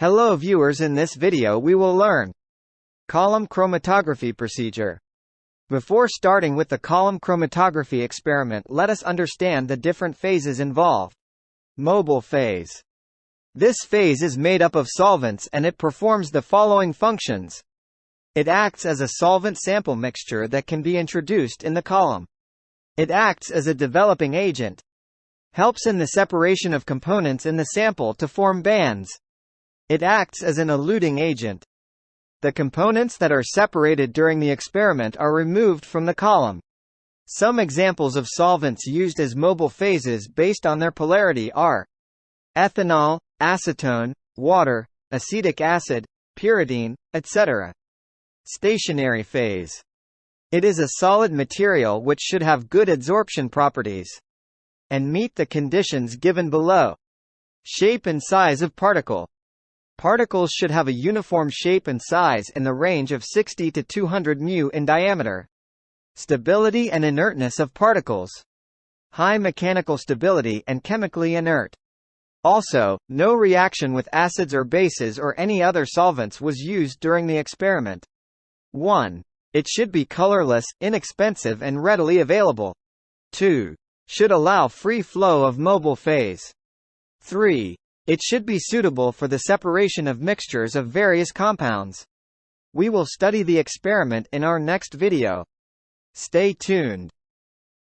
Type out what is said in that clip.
Hello viewers, in this video we will learn column chromatography procedure. Before starting with the column chromatography experiment, let us understand the different phases involved. Mobile phase. This phase is made up of solvents and it performs the following functions. It acts as a solvent sample mixture that can be introduced in the column. It acts as a developing agent. Helps in the separation of components in the sample to form bands. It acts as an eluting agent. The components that are separated during the experiment are removed from the column. Some examples of solvents used as mobile phases based on their polarity are ethanol, acetone, water, acetic acid, pyridine, etc. Stationary phase. It is a solid material which should have good adsorption properties and meet the conditions given below. Shape and size of particle. Particles should have a uniform shape and size in the range of 60 to 200 μ in diameter. Stability and inertness of particles. High mechanical stability and chemically inert. Also, no reaction with acids or bases or any other solvents was used during the experiment. 1. It should be colorless, inexpensive and readily available. 2. Should allow free flow of mobile phase. 3. It should be suitable for the separation of mixtures of various compounds. We will study the experiment in our next video. Stay tuned.